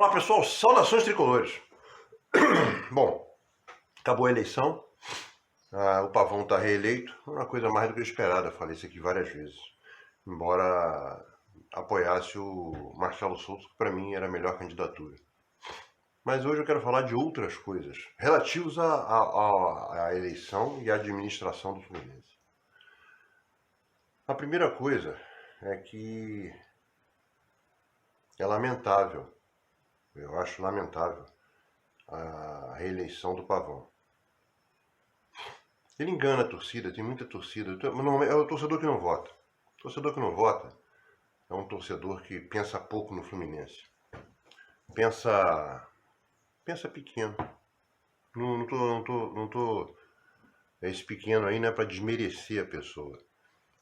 Olá pessoal, saudações tricolores. Bom, acabou a eleição, o Pavão está reeleito, uma coisa mais do que esperada, falei isso aqui várias vezes. Embora apoiasse o Marcelo Souto, que para mim era a melhor candidatura. Mas hoje eu quero falar de outras coisas, relativas à eleição e à administração do Fluminense. A primeira coisa é que é lamentável, eu acho lamentável, a reeleição do Pavão. Ele engana a torcida, tem muita torcida, mas não, é o torcedor que não vota. O torcedor que não vota é um torcedor que pensa pouco no Fluminense. Pensa pequeno. Não tô. Esse pequeno aí não é para desmerecer a pessoa.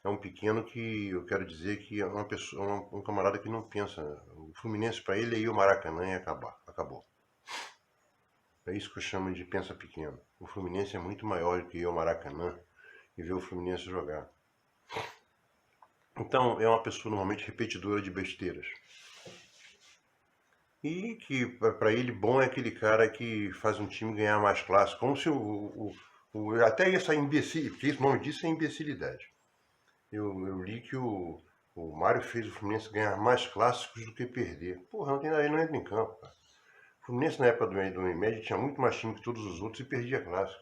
É um pequeno que eu quero dizer que é uma pessoa, um camarada que não pensa. O Fluminense para ele é ir ao Maracanã e acabou. É isso que eu chamo de pensa pequeno. O Fluminense é muito maior do que ir ao Maracanã e ver o Fluminense jogar. Então, é uma pessoa normalmente repetidora de besteiras. E que, para ele, bom é aquele cara que faz um time ganhar mais clássicos. Como se até essa imbecil, porque o nome disso é imbecilidade. Eu li que o Mário fez o Fluminense ganhar mais clássicos do que perder. Porra, ele não entra em campo, cara. O Fluminense, na época do Unimed, tinha muito mais time que todos os outros e perdia clássico.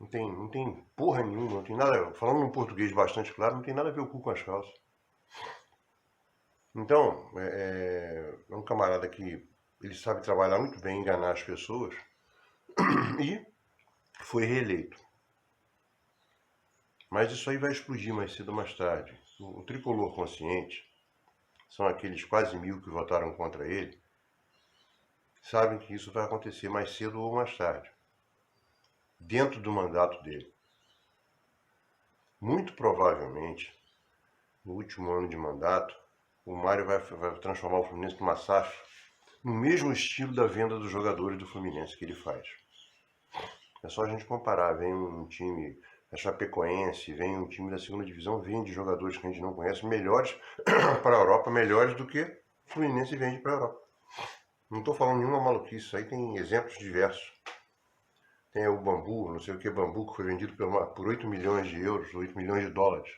Não tem porra nenhuma, não tem nada. Falando num português bastante claro, não tem nada a ver o cu com as calças. Então, é um camarada que ele sabe trabalhar muito bem, enganar as pessoas e foi reeleito. Mas isso aí vai explodir mais cedo ou mais tarde. O tricolor consciente, são aqueles quase 1000 que votaram contra ele, sabem que isso vai acontecer mais cedo ou mais tarde, dentro do mandato dele. Muito provavelmente, no último ano de mandato, o Mário vai transformar o Fluminense numa SAF, no mesmo estilo da venda dos jogadores do Fluminense que ele faz. É só a gente comparar, vem um time da Chapecoense, vem um time da segunda divisão, vende jogadores que a gente não conhece, melhores para a Europa, melhores do que o Fluminense vende para a Europa. Não estou falando nenhuma maluquice, isso aí tem exemplos diversos. Tem o Bambu, não sei o que Bambu, que foi vendido por 8 milhões de euros, 8 milhões de dólares.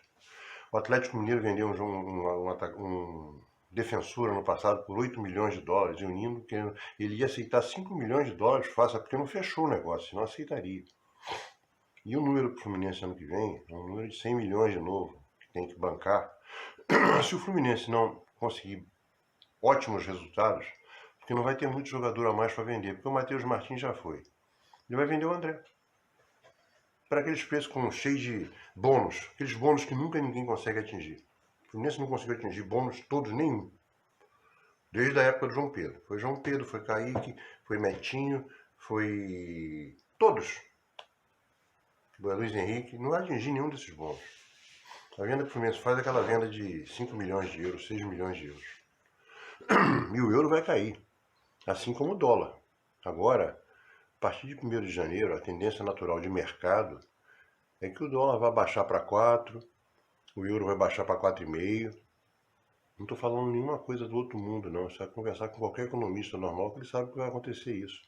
O Atlético Mineiro vendeu um defensor ano passado por 8 milhões de dólares, e o Nino, que ele ia aceitar 5 milhões de dólares fácil, porque não fechou o negócio, senão aceitaria. E o número para o Fluminense ano que vem é um número de 100 milhões de novo, que tem que bancar. Se o Fluminense não conseguir ótimos resultados, porque não vai ter muito jogador a mais para vender, porque o Matheus Martins já foi. Ele vai vender o André. Para aqueles preços cheios de bônus, aqueles bônus que nunca ninguém consegue atingir. O Fluminense não conseguiu atingir bônus todos, nenhum. Desde a época do João Pedro. Foi João Pedro, foi Kaique, foi Metinho, foi todos. Foi Luiz Henrique, não vai atingir nenhum desses bônus. A venda que o Fluminense faz é aquela venda de 5 milhões de euros, 6 milhões de euros. E o euro vai cair, assim como o dólar. Agora, a partir de 1º de janeiro, a tendência natural de mercado é que o dólar vai baixar para 4, o euro vai baixar para 4,5. Não estou falando nenhuma coisa do outro mundo, não. Você vai conversar com qualquer economista normal que ele sabe que vai acontecer isso.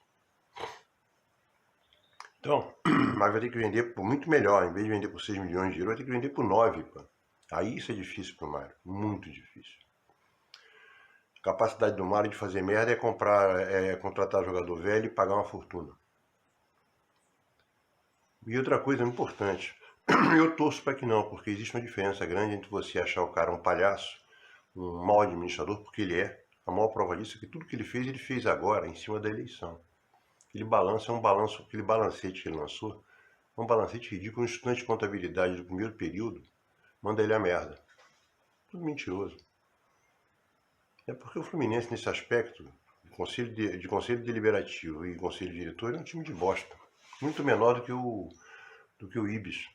Então, mas vai ter que vender por muito melhor. Em vez de vender por 6 milhões de euros, vai ter que vender por 9. Pô. Aí isso é difícil para o Mário. Muito difícil. A capacidade do Mário de fazer merda é contratar jogador velho e pagar uma fortuna. E outra coisa importante, eu torço para que não, porque existe uma diferença grande entre você achar o cara um palhaço, um mau administrador, porque ele é. A maior prova disso é que tudo que ele fez agora, em cima da eleição. Aquele balanço é um balanço, aquele balancete que ele lançou, é um balancete ridículo. Um estudante de contabilidade do primeiro período manda ele a merda. Tudo mentiroso. É porque o Fluminense, nesse aspecto, de conselho deliberativo e conselho diretor, é um time de bosta. Muito menor do que o Ibis.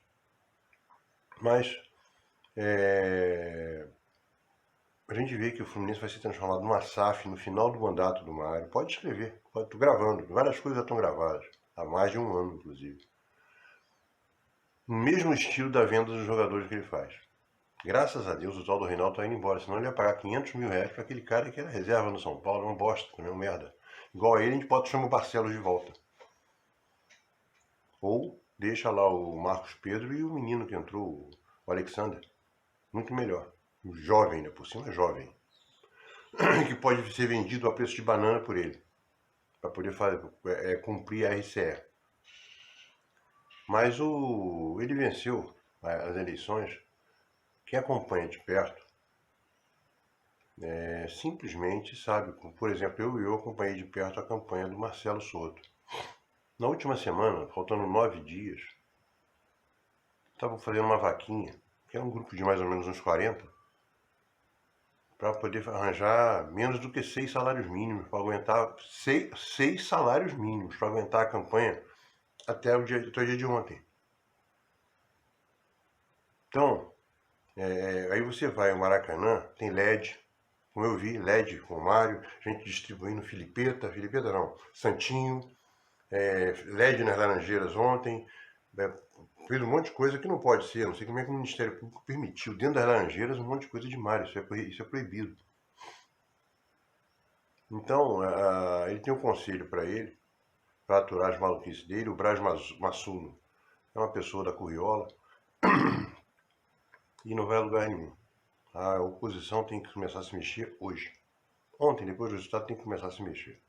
Mas a gente vê que o Fluminense vai ser transformado numa SAF no final do mandato do Mário. Pode escrever, estou gravando, várias coisas já estão gravadas, há mais de um ano, inclusive. No mesmo estilo da venda dos jogadores que ele faz. Graças a Deus o tal do Reinaldo tá indo embora, senão ele ia pagar 500 mil reais para aquele cara que era reserva no São Paulo, é uma bosta, também é um merda. Igual a ele, a gente pode chamar o Barcelos de volta. Ou deixa lá o Marcos Pedro e o menino que entrou, o Alexander. Muito melhor. Jovem, né? Por cima jovem. Que pode ser vendido a preço de banana por ele. Para poder cumprir a RCE. Mas ele venceu as eleições. Quem acompanha de perto simplesmente sabe. Por exemplo, eu acompanhei de perto a campanha do Marcelo Souto. Na última semana, faltando 9 dias, estavam fazendo uma vaquinha, que era um grupo de mais ou menos uns 40, para poder arranjar menos do que 6 salários mínimos, para aguentar 6 salários mínimos, para aguentar a campanha até o dia de ontem. Então, aí você vai ao Maracanã, tem LED, como eu vi, LED com o Mário, gente distribuindo Filipeta não, Santinho, LED nas Laranjeiras ontem, fez um monte de coisa que não pode ser, não sei como é que o Ministério Público permitiu, dentro das Laranjeiras, um monte de coisa de Mário, isso é proibido. Então, ele tem um conselho para ele, para aturar as maluquices dele, o Braz Massulo é uma pessoa da Curriola e não vai a lugar nenhum. A oposição tem que começar a se mexer hoje. Ontem, depois do resultado, tem que começar a se mexer.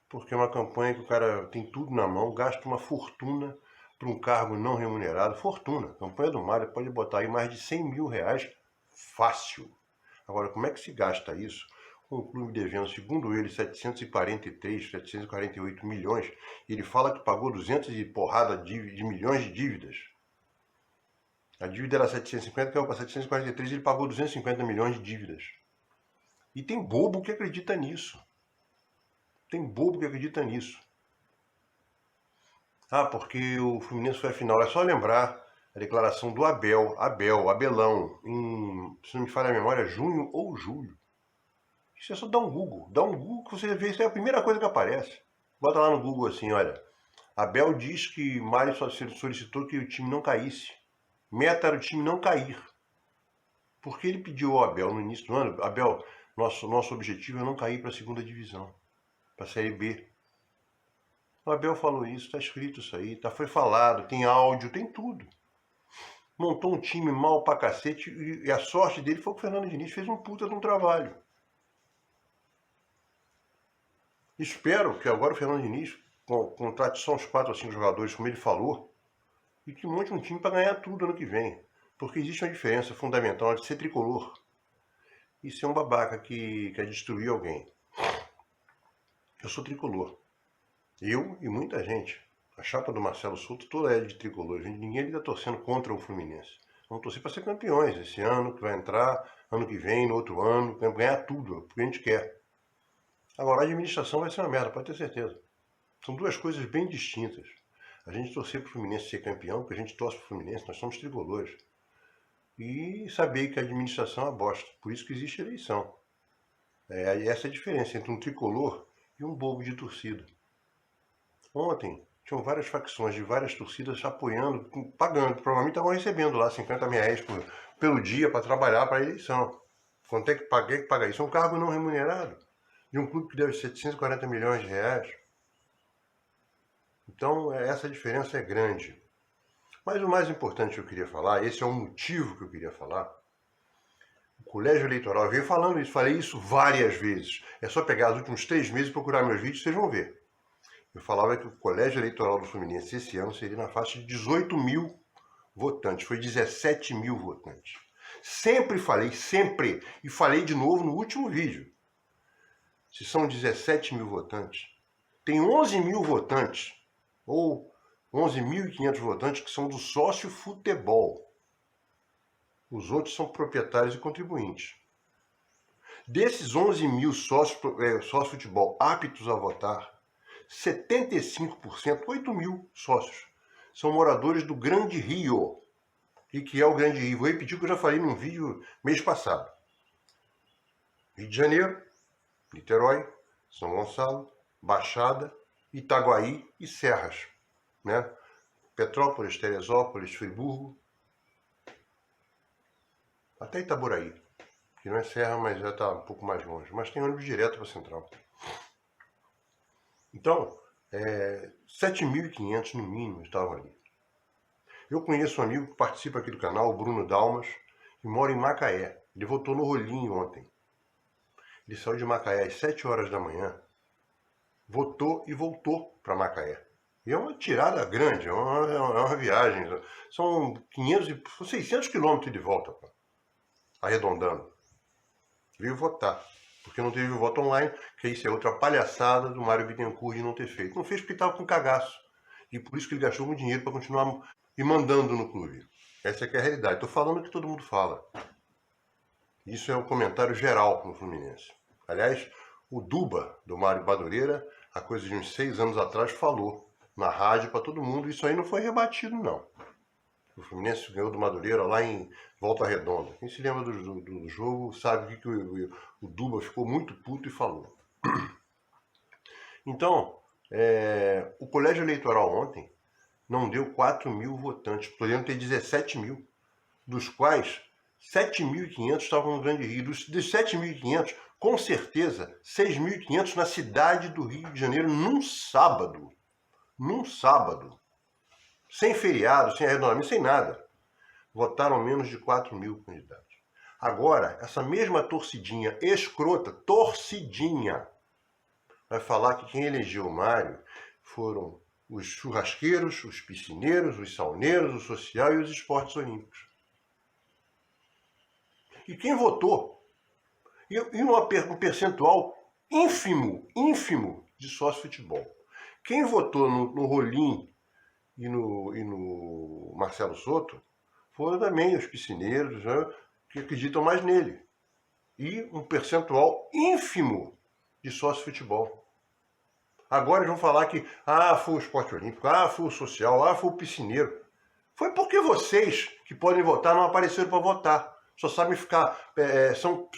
Porque é uma campanha que o cara tem tudo na mão, gasta uma fortuna para um cargo não remunerado. Fortuna. A campanha do Mário pode botar aí mais de 100 mil reais fácil. Agora, como é que se gasta isso? Com o clube devendo, segundo ele, 748 milhões, e ele fala que pagou 200 e porrada de milhões de dívidas. A dívida era 750, caiu para 743, ele pagou 250 milhões de dívidas. E tem bobo que acredita nisso. Tem bobo que acredita nisso. Porque o Fluminense foi à final. É só lembrar a declaração do Abelão, se não me falha a memória, junho ou julho. Isso é só dar um Google. Dá um Google que você vê, isso é a primeira coisa que aparece. Bota lá no Google assim, olha. Abel diz que Mário só solicitou que o time não caísse. Meta era o time não cair. Porque ele pediu ao Abel no início do ano, Abel, nosso objetivo é não cair para a segunda divisão, para a Série B. O Abel falou isso, está escrito isso aí, foi falado, tem áudio, tem tudo. Montou um time mal pra cacete e a sorte dele foi que o Fernando Diniz fez um puta de um trabalho. Espero que agora o Fernando Diniz contrate só uns 4 ou 5 jogadores, como ele falou, e que monte um time para ganhar tudo ano que vem. Porque existe uma diferença fundamental de ser tricolor e ser um babaca que quer destruir alguém. Eu sou tricolor. Eu e muita gente. A chapa do Marcelo Souto toda é de tricolor. Ninguém está torcendo contra o Fluminense. Vamos torcer para ser campeões esse ano, que vai entrar, ano que vem, no outro ano, ganhar tudo, porque a gente quer. Agora, a administração vai ser uma merda, pode ter certeza. São duas coisas bem distintas. A gente torcer para o Fluminense ser campeão, porque a gente torce para o Fluminense, nós somos tricolores. E saber que a administração é uma bosta. Por isso que existe eleição. Essa é a diferença entre um tricolor e um bobo de torcida. Ontem, tinham várias facções de várias torcidas apoiando, pagando. Provavelmente estavam recebendo lá 50 mil reais pelo dia para trabalhar para a eleição. Quanto é que paga isso? É um cargo não remunerado de um clube que deve 740 milhões de reais. Então, essa diferença é grande. Mas o mais importante que eu queria falar, esse é o motivo que eu queria falar, o Colégio Eleitoral, eu venho falando isso, falei isso várias vezes. É só pegar os últimos 3 meses e procurar meus vídeos, vocês vão ver. Eu falava que o Colégio Eleitoral do Fluminense esse ano seria na faixa de 18 mil votantes, foi 17 mil votantes. Sempre falei, sempre, e falei de novo no último vídeo. Se são 17 mil votantes, tem 11 mil votantes, ou 11.500 votantes que são do sócio futebol. Os outros são proprietários e contribuintes. Desses 11 mil sócios futebol aptos a votar, 75%, 8 mil sócios, são moradores do Grande Rio. E que é o Grande Rio? Vou repetir o que eu já falei num vídeo mês passado. Rio de Janeiro, Niterói, São Gonçalo, Baixada, Itaguaí e Serras. Né? Petrópolis, Teresópolis, Friburgo. até Itaboraí, que não é serra, mas já está um pouco mais longe, mas tem ônibus direto para Central. Então, 7.500 no mínimo estavam ali. Eu conheço um amigo que participa aqui do canal, o Bruno Dalmas, que mora em Macaé. Ele votou no Rolinho ontem. Ele saiu de Macaé às 7 horas da manhã, votou e voltou para Macaé. E é uma tirada grande, é uma viagem. São 600 quilômetros de volta, arredondando. Veio votar, porque não teve voto online, que isso é outra palhaçada do Mário Bittencourt de não ter feito. Não fez porque estava com cagaço. E por isso que ele gastou muito dinheiro para continuar e mandando no clube. Essa é que é a realidade. Estou falando o que todo mundo fala. Isso é um comentário geral no Fluminense. Aliás, o Duba, do Mário Madureira, há coisa de uns 6 anos atrás, falou na rádio para todo mundo. Isso aí não foi rebatido, não. O Fluminense ganhou do Madureira lá em Volta Redonda. Quem se lembra do jogo sabe que o Duba ficou muito puto e falou. Então, o colégio eleitoral ontem não deu 4.000 votantes. Poderiam ter 17.000, dos quais 7.500 estavam no Grande Rio. Dos 7.500, com certeza, 6.500 na cidade do Rio de Janeiro, num sábado. Num sábado. Sem feriado, sem arredondamento, sem nada. Votaram menos de 4.000 candidatos. Agora, essa mesma torcidinha escrota, torcidinha, vai falar que quem elegeu o Mário foram os churrasqueiros, os piscineiros, os sauneiros, o social e os esportes olímpicos. E quem votou? E um percentual ínfimo de sócio-futebol. Quem votou no Rolim e no Marcelo Soto foram também os piscineiros, né, que acreditam mais nele. E um percentual ínfimo de sócio-futebol. Agora eles vão falar que foi o esporte olímpico, foi o social, foi o piscineiro. Foi porque vocês, que podem votar, não apareceram para votar. Só sabem ficar... são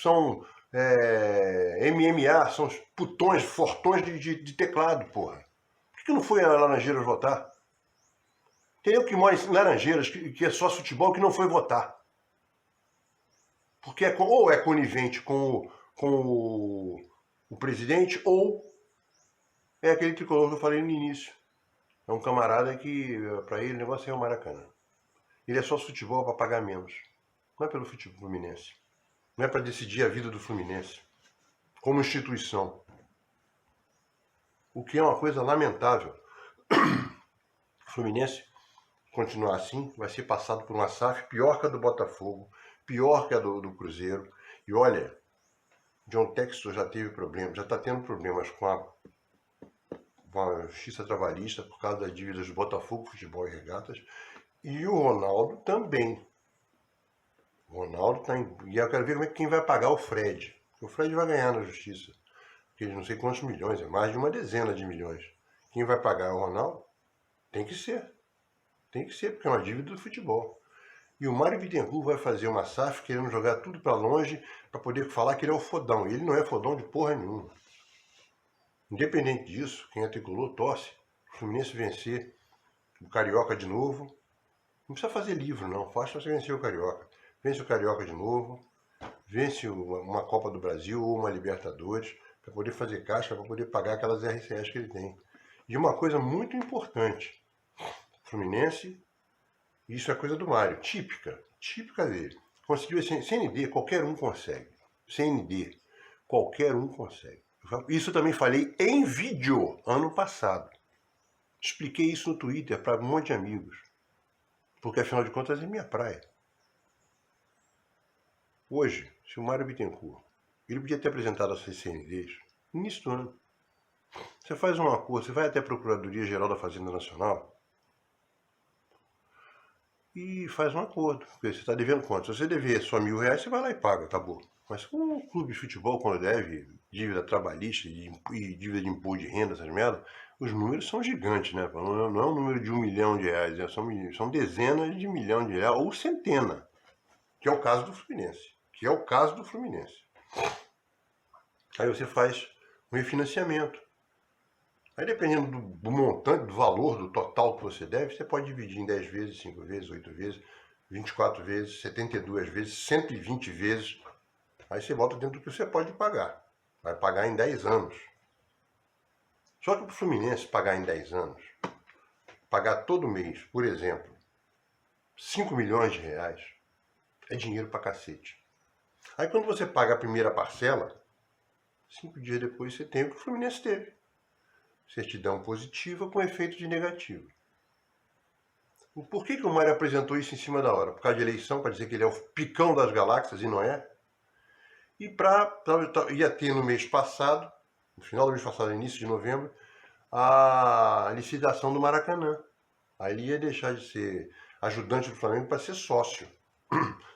MMA, são os putões, fortões de teclado, porra. Por que não foi a Laranjeiras votar? Tem eu que mora em Laranjeiras, que é só futebol, que não foi votar. Porque ou é conivente com o presidente, ou é aquele tricolor que eu falei no início. É um camarada que, para ele, o negócio é o Maracanã. Ele é só futebol para pagar menos. Não é pelo futebol Fluminense. Não é para decidir a vida do Fluminense. Como instituição. O que é uma coisa lamentável. O Fluminense continuar assim, vai ser passado por uma SAF pior que a do Botafogo, pior que a do Cruzeiro. E olha, John Textor já teve problemas, já está tendo problemas com a justiça trabalhista por causa das dívidas do Botafogo, Futebol e Regatas. E o Ronaldo também. O Ronaldo está em... E eu quero ver quem vai pagar o Fred. O Fred vai ganhar na justiça. Porque não sei quantos milhões, é mais de uma dezena de milhões. Quem vai pagar o Ronaldo? Tem que ser. Tem que ser, porque é uma dívida do futebol. E o Mário Bittencourt vai fazer uma SAF querendo jogar tudo para longe para poder falar que ele é o fodão. E ele não é fodão de porra nenhuma. Independente disso, quem é tricolor torce. O Fluminense vencer o Carioca de novo. Não precisa fazer livro, não. Fácil você vencer o Carioca. Vence o Carioca de novo. Vence uma Copa do Brasil ou uma Libertadores para poder fazer caixa, para poder pagar aquelas RCS que ele tem. E uma coisa muito importante. Fluminense, isso é coisa do Mário, típica dele. Conseguiu esse CND, qualquer um consegue. CND, qualquer um consegue. Isso eu também falei em vídeo, ano passado. Expliquei isso no Twitter para um monte de amigos. Porque afinal de contas é minha praia. Hoje, se o Mário Bittencourt, ele podia ter apresentado essas CNDs no início do ano. Você faz um acordo, você vai até a Procuradoria-Geral da Fazenda Nacional, e faz um acordo. Porque você está devendo quanto? Se você dever só R$1.000, você vai lá e paga, acabou. Mas com o clube de futebol, quando deve dívida trabalhista e dívida de imposto de renda, essas merda, os números são gigantes, né? Não é um número de R$1 milhão, são dezenas de milhões de reais, ou centena, que é o caso do Fluminense. Aí você faz um refinanciamento. Aí dependendo do montante, do valor, do total que você deve, você pode dividir em 10 vezes, 5 vezes, 8 vezes. 24 vezes, 72 vezes, 120 vezes. Aí você bota dentro do que você pode pagar. Vai pagar em 10 anos. Só que para o Fluminense pagar em 10 anos, pagar todo mês, por exemplo, 5 milhões de reais, é dinheiro pra cacete. Aí quando você paga a primeira parcela, 5 dias depois você tem o que o Fluminense teve. Certidão positiva com efeito de negativo. Por que o Mário apresentou isso em cima da hora? Por causa de eleição, para dizer que ele é o picão das galáxias e não é? E ia ter no mês passado, no final do mês passado, início de novembro, a licitação do Maracanã. Aí ele ia deixar de ser ajudante do Flamengo para ser sócio.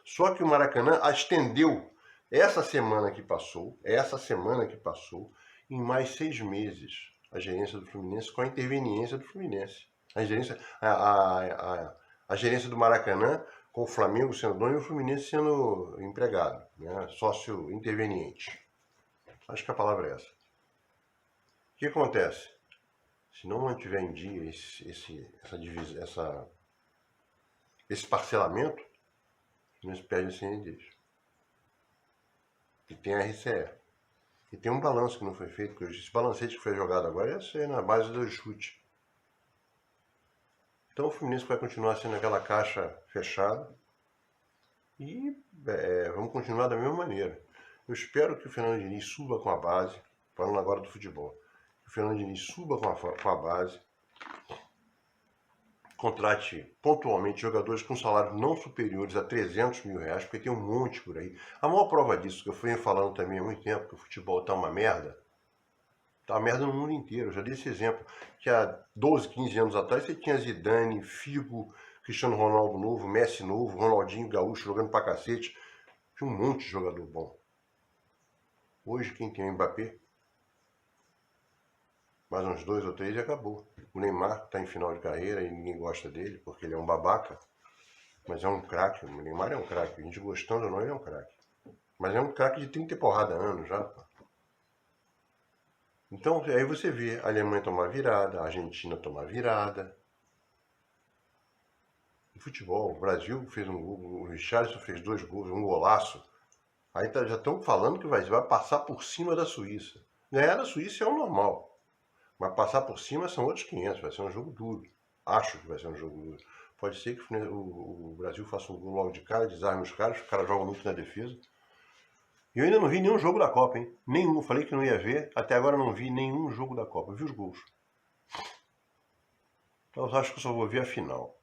Só que o Maracanã estendeu essa semana que passou, em mais 6 meses, a gerência do Fluminense com a interveniência do Fluminense. A gerência do Maracanã com o Flamengo sendo dono e o Fluminense sendo empregado, né? Sócio interveniente. Acho que a palavra é essa. O que acontece? Se não mantiver em dia esse parcelamento, nós perdemos a CNDs. E tem a RCE. E tem um balanço que não foi feito, porque esse balancete que foi jogado agora ia ser na base do chute. Então o Fluminense vai continuar sendo aquela caixa fechada e vamos continuar da mesma maneira. Eu espero que o Fernando Diniz suba com a base, falando agora do futebol, que o Fernando Diniz suba com a base, contrate pontualmente jogadores com salários não superiores a 300 mil reais, porque tem um monte por aí. A maior prova disso, que eu fui falando também há muito tempo, que o futebol tá uma merda, tá uma merda no mundo inteiro. Eu já dei esse exemplo, que há 12, 15 anos atrás você tinha Zidane, Figo, Cristiano Ronaldo novo, Messi novo, Ronaldinho Gaúcho jogando pra cacete. Tinha um monte de jogador bom. Hoje quem tem o Mbappé, mais uns 2 ou 3 e acabou. O Neymar está em final de carreira e ninguém gosta dele porque ele é um babaca, mas é um craque. O Neymar é um craque, a gente gostando ou não, ele é um craque. Mas é um craque de 30 e porrada anos já. Então aí você vê a Alemanha tomar virada, a Argentina tomar virada. No futebol, o Brasil fez um gol, o Richarlison fez 2 gols, um golaço. Aí já estão falando que vai passar por cima da Suíça. Ganhar da Suíça é o normal. Mas passar por cima são outros 500, vai ser um jogo duro. Acho que vai ser um jogo duro. Pode ser que o Brasil faça um gol logo de cara, desarme os caras jogam muito na defesa. E eu ainda não vi nenhum jogo da Copa, hein? Nenhum. Falei que não ia ver, até agora não vi nenhum jogo da Copa. Eu vi os gols. Então eu acho que eu só vou ver a final.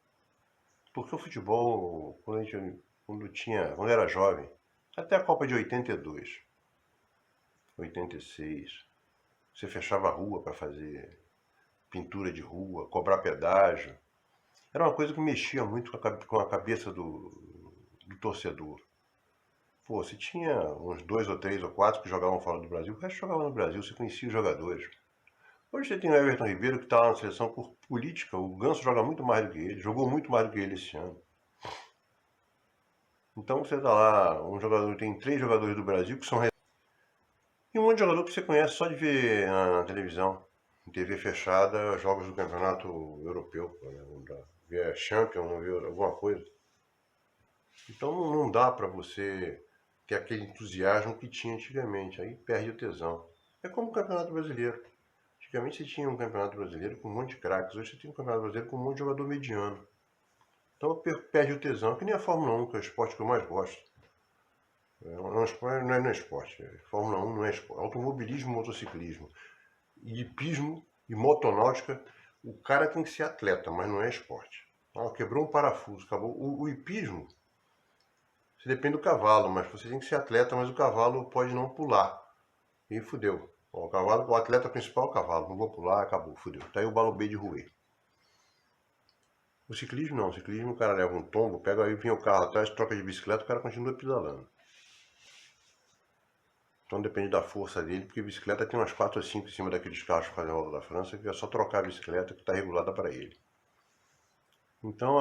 Porque o futebol, quando era jovem, até a Copa de 82, 86, você fechava a rua para fazer pintura de rua, cobrar pedágio. Era uma coisa que mexia muito com a cabeça do torcedor. Pô, você tinha uns 2 ou 3 ou 4 que jogavam fora do Brasil, o resto jogava no Brasil, você conhecia os jogadores. Hoje você tem o Everton Ribeiro que está lá na seleção por política, o Ganso joga muito mais do que ele, jogou muito mais do que ele esse ano. Então você está lá, tem 3 jogadores do Brasil que são e um monte de jogador que você conhece só de ver na televisão, em TV fechada, jogos do campeonato europeu, ver a Champions, ver alguma coisa. Então não dá para você ter aquele entusiasmo que tinha antigamente, aí perde o tesão. É como o Campeonato Brasileiro. Antigamente você tinha um Campeonato Brasileiro com um monte de craques, hoje você tem um Campeonato Brasileiro com um monte de jogador mediano. Então perde o tesão, que nem a Fórmula 1, que é o esporte que eu mais gosto. Não é esporte, Fórmula 1 não é esporte. Automobilismo, motociclismo, e hipismo e motonáutica, o cara tem que ser atleta, mas não é esporte. Quebrou um parafuso, acabou. O hipismo, você depende do cavalo, mas você tem que ser atleta, mas o cavalo pode não pular. E fudeu. O atleta principal é o cavalo, não vou pular, acabou, fudeu. Tá aí o balubê de ruê. O ciclismo não, o ciclismo o cara leva um tombo, pega aí, vem o carro atrás, troca de bicicleta, o cara continua pedalando. Então depende da força dele, porque a bicicleta tem umas 4 ou 5 em cima daqueles carros que fazem a volta da França, que é só trocar a bicicleta que está regulada para ele. Então o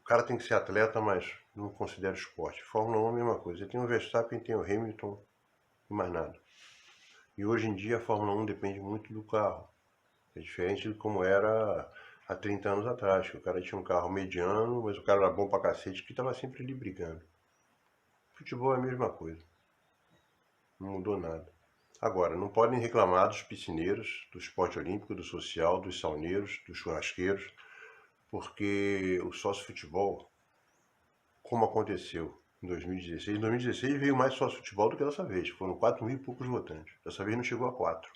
cara tem que ser atleta, mas não considera esporte. Fórmula 1 é a mesma coisa. Tem o Verstappen, tem o Hamilton e mais nada. E hoje em dia a Fórmula 1 depende muito do carro. É diferente de como era há 30 anos atrás, que o cara tinha um carro mediano, mas o cara era bom pra cacete, que tava sempre ali brigando. Futebol é a mesma coisa, não mudou nada. Agora, não podem reclamar dos piscineiros, do esporte olímpico, do social, dos sauneiros, dos churrasqueiros, porque o sócio-futebol, como aconteceu em 2016, em 2016 veio mais sócio-futebol do que dessa vez, foram 4 mil e poucos votantes. Dessa vez não chegou a 4.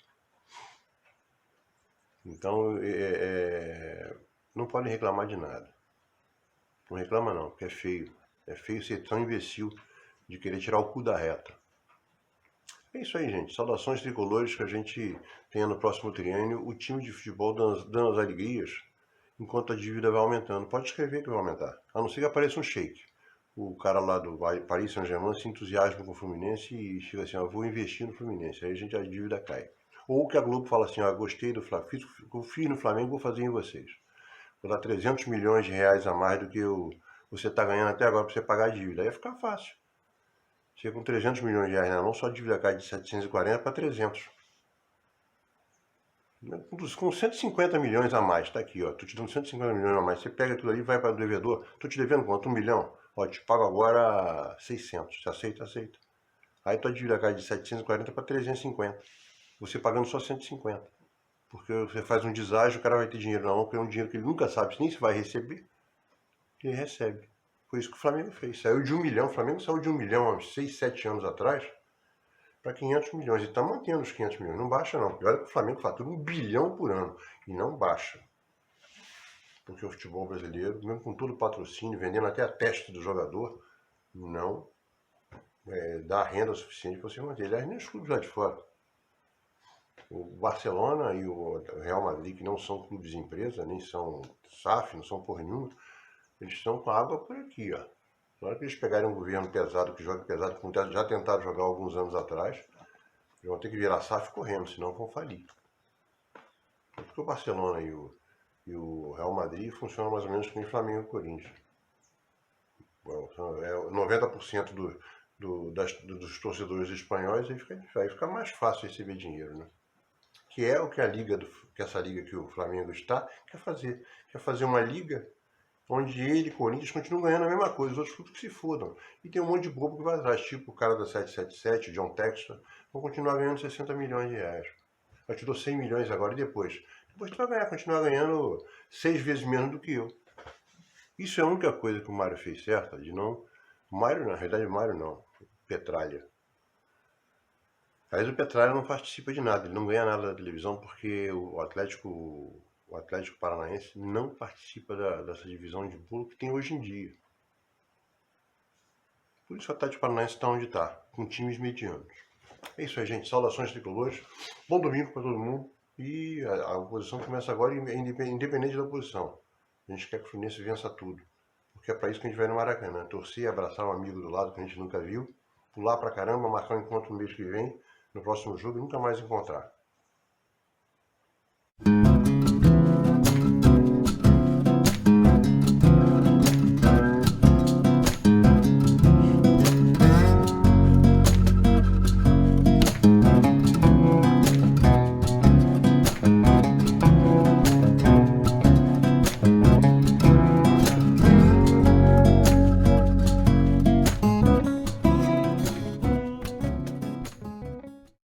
Então, não podem reclamar de nada. Não reclama não, porque é feio. É feio ser tão imbecil de querer tirar o cu da reta. É isso aí, gente. Saudações tricolores, que a gente tenha no próximo triênio o time de futebol dando as alegrias enquanto a dívida vai aumentando. Pode escrever que vai aumentar. A não ser que apareça um shake. O cara lá do Paris Saint-Germain se entusiasma com o Fluminense e chega assim, ó, vou investir no Fluminense. Aí a dívida cai. Ou que a Globo fala assim, ó, gostei do Flamengo, fiz no Flamengo, vou fazer em vocês. Vou dar 300 milhões de reais a mais do que você está ganhando até agora para você pagar a dívida. Aí ia ficar fácil. Chega com 300 milhões de reais, não só a dívida cai de 740 para 300. Com 150 milhões a mais, tá aqui, ó. Tô te dando 150 milhões a mais. Você pega aquilo ali e vai para o devedor. Tô te devendo quanto? 1 milhão? Ó, te pago agora 600. Você aceita? Aceita. Aí tua dívida cai de 740 para 350. Você pagando só 150. Porque você faz um deságio, o cara vai ter dinheiro na mão, porque é um dinheiro que ele nunca sabe nem se vai receber. E ele recebe. Foi isso que o Flamengo fez. Saiu de 1 milhão. O Flamengo saiu de 1 milhão há uns 6, 7 anos atrás para 500 milhões. E está mantendo os 500 milhões. Não baixa, não. Olha que o Flamengo fatura 1 bilhão por ano. E não baixa. Porque o futebol brasileiro, mesmo com todo o patrocínio, vendendo até a testa do jogador, não dá renda suficiente para você manter. Aliás, nem os clubes lá de fora. O Barcelona e o Real Madrid, que não são clubes empresa, nem são SAF, não são porra nenhuma, eles estão com a água por aqui, ó. Na hora que eles pegarem um governo pesado, que joga pesado, como já tentaram jogar alguns anos atrás, eles vão ter que virar SAF correndo, senão vão falir. Porque o Barcelona e o Real Madrid funcionam mais ou menos como o Flamengo e o Corinthians. 90% dos torcedores espanhóis, aí fica mais fácil receber dinheiro, né? Que é o que que essa liga que o Flamengo está quer fazer. Quer fazer uma liga onde ele e Corinthians continuam ganhando a mesma coisa, os outros clubes que se fodam. E tem um monte de bobo que vai atrás, tipo o cara da 777, John Textor, vão continuar ganhando 60 milhões de reais. Eu te dou 100 milhões agora e depois. Depois tu vai continuar ganhando 6 vezes menos do que eu. Isso é a única coisa que o Mário fez certa, de não... Mário, na realidade, Mário não. Petralha. Mas o Petralha não participa de nada, ele não ganha nada da televisão porque o Atlético Paranaense não participa dessa divisão de bolo que tem hoje em dia. Por isso o Atlético Paranaense está onde está, com times medianos. É isso aí, gente. Saudações tricolores. Bom domingo para todo mundo. E a oposição começa agora, independente da oposição. A gente quer que o Fluminense vença tudo. Porque é para isso que a gente vai no Maracanã. Torcer, abraçar um amigo do lado que a gente nunca viu. Pular pra caramba, marcar um encontro no mês que vem. No próximo jogo e nunca mais encontrar.